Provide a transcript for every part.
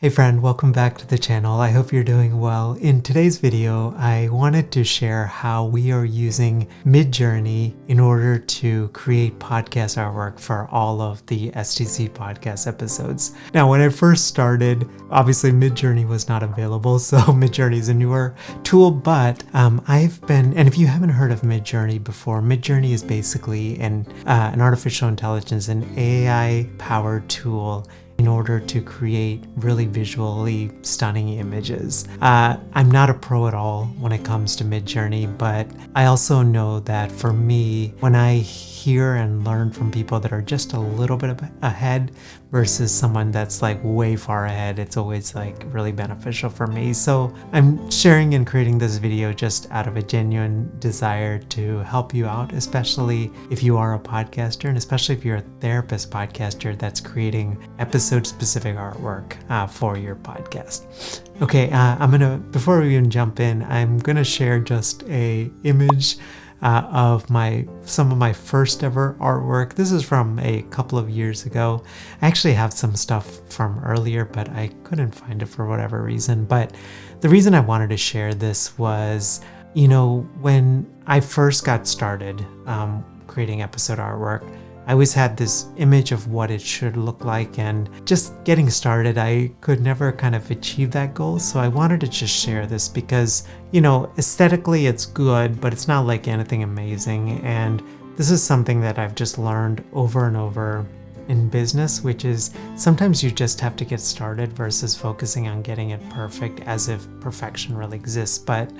Hey friend, welcome back to the channel. I hope you're doing well. In today's video, I wanted to share how we are using MidJourney in order to create podcast artwork for all of the STC podcast episodes. Now, when I first started, obviously MidJourney was not available, so MidJourney is a newer tool, but and if you haven't heard of MidJourney before, MidJourney is basically an artificial intelligence, an AI-powered tool in order to create really visually stunning images. I'm not a pro at all when it comes to MidJourney, but I also know that for me, when I hear and learn from people that are just a little bit ahead versus someone that's like way far ahead, it's always like really beneficial for me. So I'm sharing and creating this video just out of a genuine desire to help you out, especially if you are a podcaster and especially if you're a therapist podcaster that's creating episode-specific artwork for your podcast. Okay, before we even jump in, I'm gonna share just a image of some of my first ever artwork. This is from a couple of years ago. I actually have some stuff from earlier, but I couldn't find it for whatever reason. But the reason I wanted to share this was, when I first got started creating episode artwork, I always had this image of what it should look like, and just getting started, I could never kind of achieve that goal. So I wanted to just share this because, aesthetically it's good, but it's not like anything amazing. And this is something that I've just learned over and over in business, which is sometimes you just have to get started versus focusing on getting it perfect as if perfection really exists. But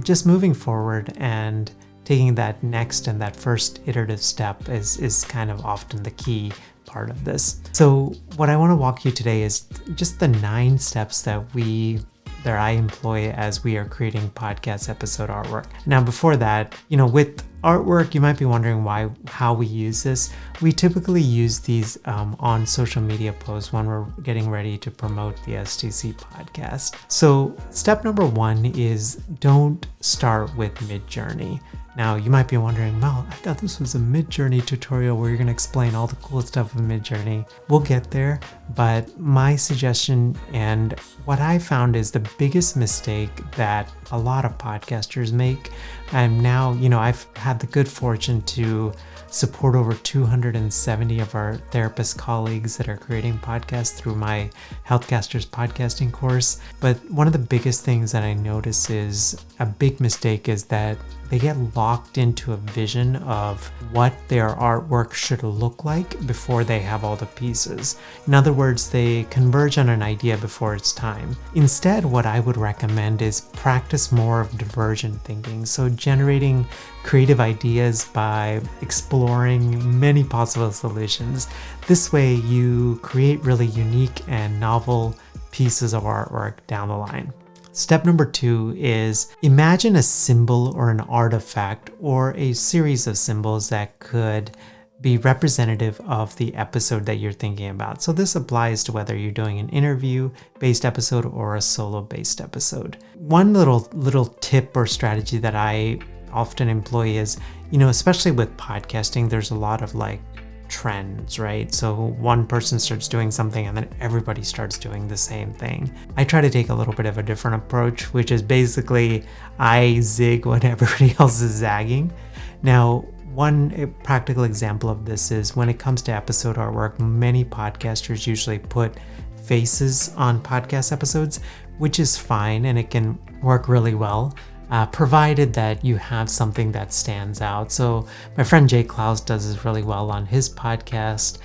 just moving forward and taking that next and that first iterative step is kind of often the key part of this. So what I want to walk you today is just the 9 steps that I employ as we are creating podcast episode artwork. Now, before that, with artwork, you might be wondering how we use this. We typically use these on social media posts when we're getting ready to promote the STC podcast. So step number 1 is don't start with MidJourney. Now, you might be wondering, Mel, I thought this was a MidJourney tutorial where you're going to explain all the cool stuff of MidJourney. We'll get there, but my suggestion and what I found is the biggest mistake that a lot of podcasters make, and now, I've had the good fortune to support over 270 of our therapist colleagues that are creating podcasts through my Healthcasters podcasting course. But one of the biggest things that I notice is a big mistake is that they get locked into a vision of what their artwork should look like before they have all the pieces. In other words, they converge on an idea before it's time. Instead, what I would recommend is practice more of divergent thinking. So generating creative ideas by exploring many possible solutions. This way you create really unique and novel pieces of artwork down the line. Step number 2 is imagine a symbol or an artifact or a series of symbols that could be representative of the episode that you're thinking about. So this applies to whether you're doing an interview-based episode or a solo-based episode. One little tip or strategy that I often employ is, especially with podcasting, there's a lot of trends, right? So one person starts doing something and then everybody starts doing the same thing. I try to take a little bit of a different approach, which is basically I zig when everybody else is zagging. Now, one practical example of this is when it comes to episode artwork, many podcasters usually put faces on podcast episodes, which is fine and it can work really well. Provided that you have something that stands out. So my friend Jay Klaus does this really well on his podcast.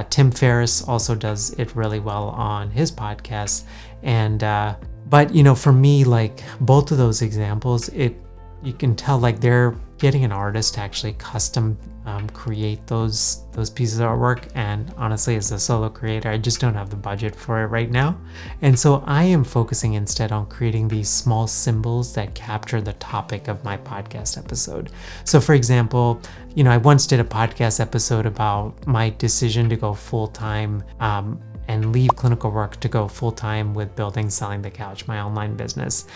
Tim Ferriss also does it really well on his podcast. And but for me, both of those examples, you can tell they're getting an artist to actually custom create those pieces of artwork, and honestly, as a solo creator, I just don't have the budget for it right now. And so I am focusing instead on creating these small symbols that capture the topic of my podcast episode. So for example, I once did a podcast episode about my decision to go full-time and leave clinical work to go full-time with building Selling the Couch, my online business.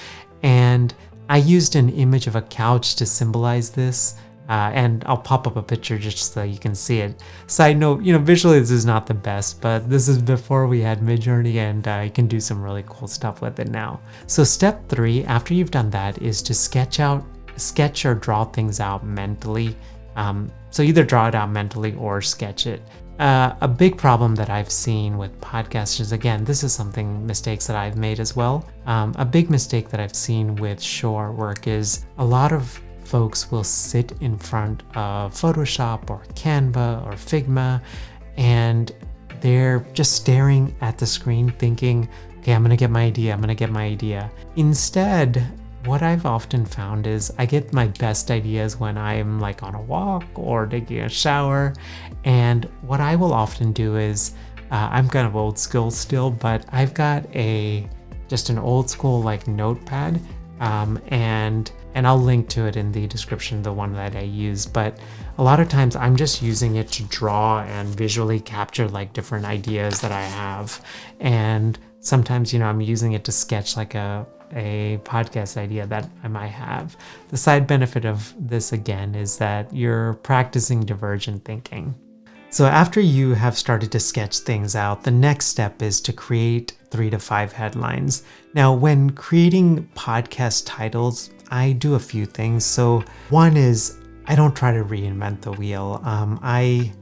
And I used an image of a couch to symbolize this And I'll pop up a picture just so you can see it. Side note, visually this is not the best, but this is before we had MidJourney, and you can do some really cool stuff with it now. So step 3, after you've done that, is to sketch or draw things out mentally. So either draw it out mentally or sketch it. A big problem that I've seen with podcasters, again, this is mistakes that I've made as well. A big mistake that I've seen with show artwork is a lot of folks will sit in front of Photoshop or Canva or Figma, and they're just staring at the screen thinking, okay, I'm gonna get my idea. Instead, what I've often found is I get my best ideas when I'm like on a walk or taking a shower. And what I will often do is, I'm kind of old school still, but I've got just an old school like notepad, and I'll link to it in the description, the one that I use. But a lot of times I'm just using it to draw and visually capture like different ideas that I have. And sometimes, I'm using it to sketch like a podcast idea that I might have. The side benefit of this again is that you're practicing divergent thinking. So after you have started to sketch things out, the next step is to create 3 to 5 headlines. Now, when creating podcast titles, I do a few things. So one is I don't try to reinvent the wheel. I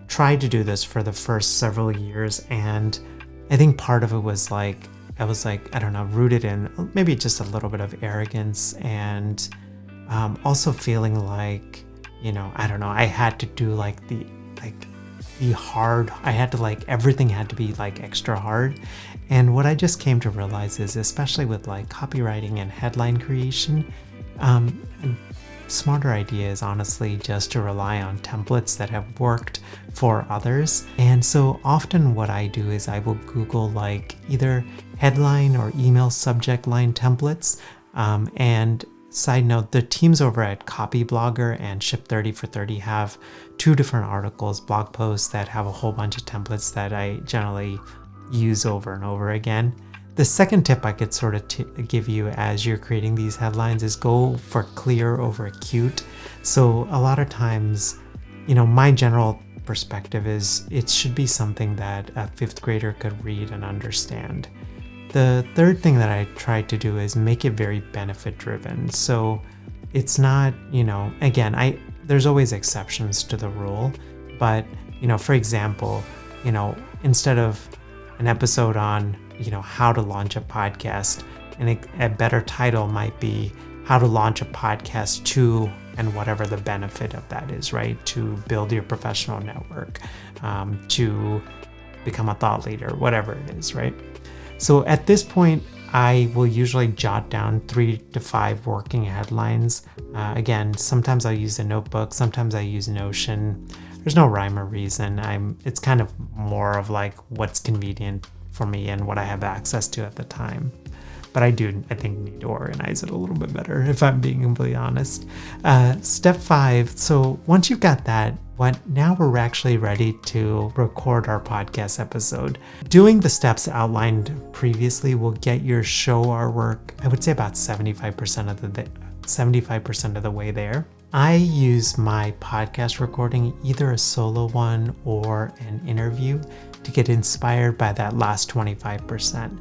tried to do this for the first several years, and I think part of it was like, I was like, I don't know, rooted in maybe just a little bit of arrogance, and also feeling like, I don't know, I had to do everything had to be like extra hard. And what I just came to realize is, especially with like copywriting and headline creation, smarter idea is honestly just to rely on templates that have worked for others. And so often what I do is I will Google like either headline or email subject line templates. And side note, the teams over at Copyblogger and Ship 30 for 30 have 2 different articles, blog posts that have a whole bunch of templates that I generally use over and over again. The second tip I could sort of give you as you're creating these headlines is go for clear over cute. So a lot of times, my general perspective is it should be something that a 5th grader could read and understand. The third thing that I tried to do is make it very benefit driven. So it's not, again, there's always exceptions to the rule, but, for example, instead of an episode on, how to launch a podcast, and a better title might be how to launch a podcast to, and whatever the benefit of that is, right? To build your professional network, to become a thought leader, whatever it is, right? So at this point, I will usually jot down 3 to 5 working headlines. Again, sometimes I'll use a notebook, sometimes I use Notion. There's no rhyme or reason. It's kind of more of like what's convenient for me and what I have access to at the time. But I think need to organize it a little bit better, if I'm being completely honest. Step 5, so once you've got that, now we're actually ready to record our podcast episode. Doing the steps outlined previously will get your show artwork, I would say about 75% of the way there. I use my podcast recording, either a solo one or an interview, to get inspired by that last 25%.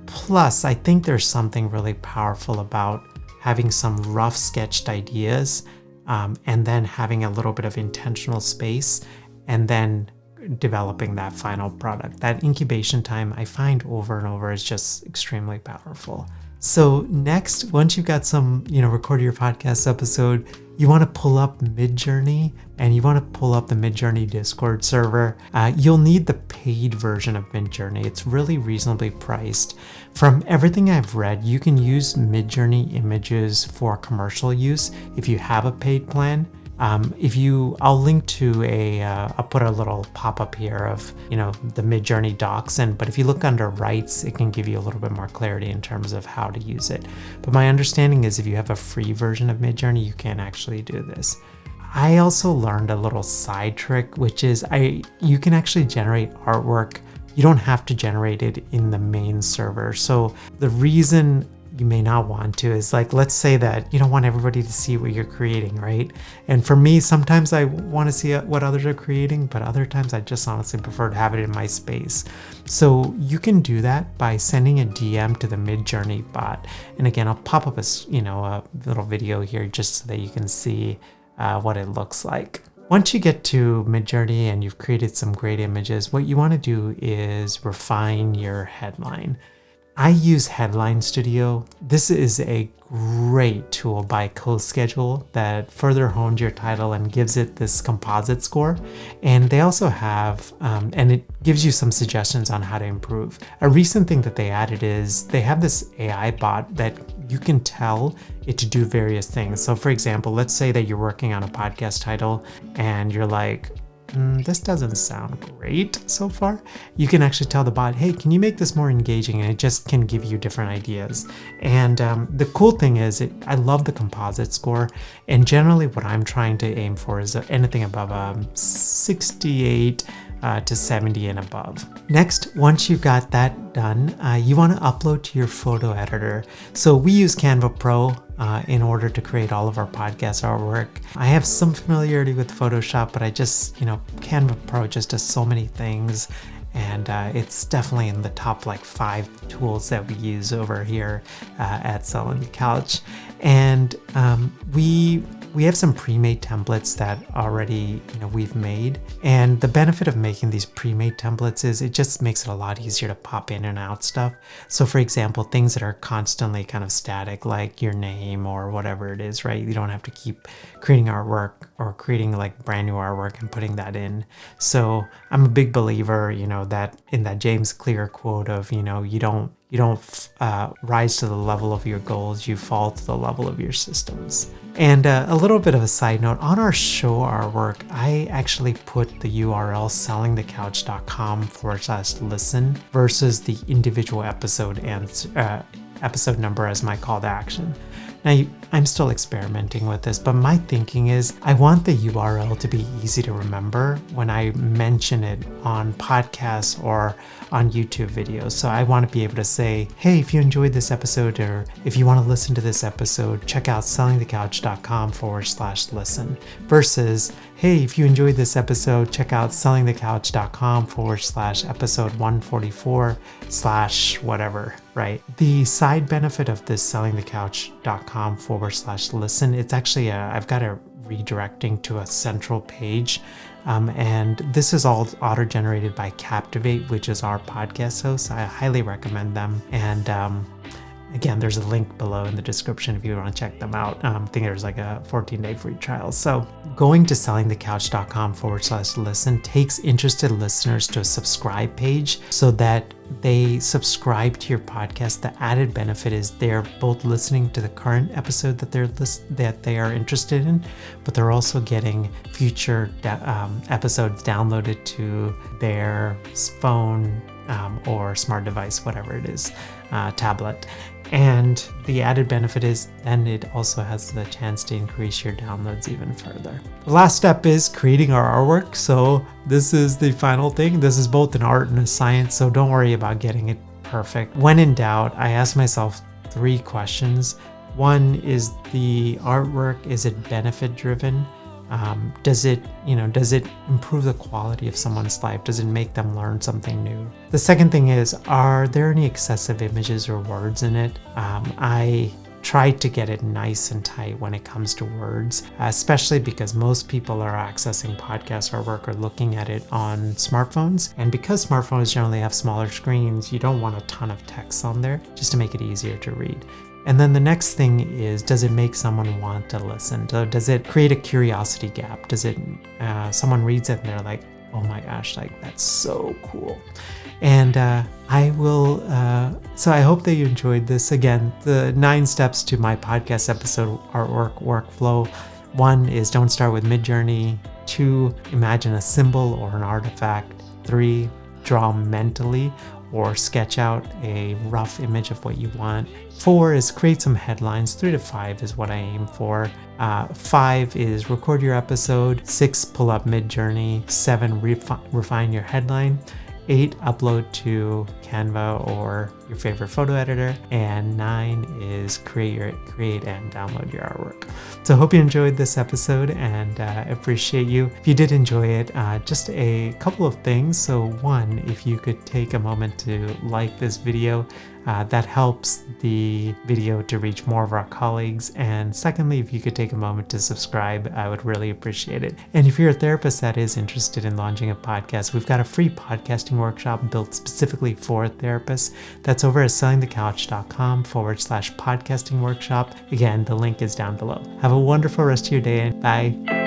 Plus, I think there's something really powerful about having some rough sketched ideas, and then having a little bit of intentional space, and then developing that final product. That incubation time, I find over and over, is just extremely powerful. So next, once you've got some, recorded your podcast episode, you want to pull up MidJourney, and you want to pull up the MidJourney Discord server. You'll need the paid version of MidJourney. It's really reasonably priced. From everything I've read, you can use MidJourney images for commercial use if you have a paid plan. I'll link to I'll put a little pop-up here of, the MidJourney docs, but if you look under rights, it can give you a little bit more clarity in terms of how to use it. But my understanding is if you have a free version of MidJourney, you can actually do this. I also learned a little side trick, which is you can actually generate artwork. You don't have to generate it in the main server. So the reason you may not want to is like, let's say that you don't want everybody to see what you're creating, right? And for me, sometimes I want to see what others are creating, but other times I just honestly prefer to have it in my space. So you can do that by sending a DM to the MidJourney bot. And again, I'll pop up a little video here just so that you can see what it looks like. Once you get to MidJourney and you've created some great images, what you want to do is refine your headline. I use Headline Studio. This is a great tool by CoSchedule that further hones your title and gives it this composite score. And they also have, and it gives you some suggestions on how to improve. A recent thing that they added is they have this AI bot that you can tell it to do various things. So for example, let's say that you're working on a podcast title and you're like, this doesn't sound great so far. You can actually tell the bot, hey, can you make this more engaging? And it just can give you different ideas. And the cool thing is, I love the composite score. And generally what I'm trying to aim for is anything above 68 to 70 and above. Next, once you've got that done, you want to upload to your photo editor. So we use Canva Pro in order to create all of our podcast artwork. I have some familiarity with Photoshop, but I just, Canva Pro just does so many things. And it's definitely in the top 5 tools that we use over here at Selling the Couch. And we have some pre-made templates that already we've made. And the benefit of making these pre-made templates is it just makes it a lot easier to pop in and out stuff. So for example, things that are constantly kind of static, like your name or whatever it is, right? You don't have to keep creating artwork or creating brand new artwork and putting that in. So I'm a big believer, that in that James Clear quote of, you don't rise to the level of your goals, you fall to the level of your systems. And a little bit of a side note, on our show artwork, I actually put the URL sellingthecouch.com/listen versus the individual episode and episode number as my call to action. Now, I'm still experimenting with this, but my thinking is I want the URL to be easy to remember when I mention it on podcasts or on YouTube videos. So I want to be able to say, hey, if you enjoyed this episode, or if you want to listen to this episode, check out sellingthecouch.com/listen versus, hey, if you enjoyed this episode, check out sellingthecouch.com/episode 144/whatever, right? The side benefit of this sellingthecouch.com/listen, it's actually I've got it redirecting to a central page. And this is all auto-generated by Captivate, which is our podcast host. I highly recommend them. And again, there's a link below in the description if you want to check them out. I think there's a 14-day free trial. So going to sellingthecouch.com/listen takes interested listeners to a subscribe page so that they subscribe to your podcast. The added benefit is they're both listening to the current episode that they are interested in, but they're also getting future episodes downloaded to their phone or smart device, whatever it is, tablet. And the added benefit is then it also has the chance to increase your downloads even further. The last step is creating our artwork. So this is the final thing. This is both an art and a science, so don't worry about getting it perfect. When in doubt, I ask myself 3 questions. One is the artwork, is it benefit driven? Does it improve the quality of someone's life? Does it make them learn something new? The second thing is, are there any excessive images or words in it? I try to get it nice and tight when it comes to words, especially because most people are accessing podcast artwork or looking at it on smartphones. And because smartphones generally have smaller screens, you don't want a ton of text on there just to make it easier to read. And then the next thing is, does it make someone want to listen? Does it create a curiosity gap? Does it, someone reads it and they're like, oh my gosh, that's so cool. And so I hope that you enjoyed this. Again, the 9 steps to my podcast episode artwork workflow. 1 is don't start with MidJourney. 2, imagine a symbol or an artifact. 3, draw mentally or sketch out a rough image of what you want. 4 is create some headlines. 3 to 5 is what I aim for. 5 is record your episode. 6, pull up MidJourney. 7, refine your headline. 8, upload to Canva or your favorite photo editor, and 9 is create and download your artwork. So I hope you enjoyed this episode, and I appreciate you. If you did enjoy it, just a couple of things. So one, if you could take a moment to like this video, that helps the video to reach more of our colleagues. And secondly, if you could take a moment to subscribe, I would really appreciate it. And if you're a therapist that is interested in launching a podcast, we've got a free podcasting workshop built specifically for therapists. That's over at sellingthecouch.com/podcasting workshop. Again, the link is down below. Have a wonderful rest of your day, and bye.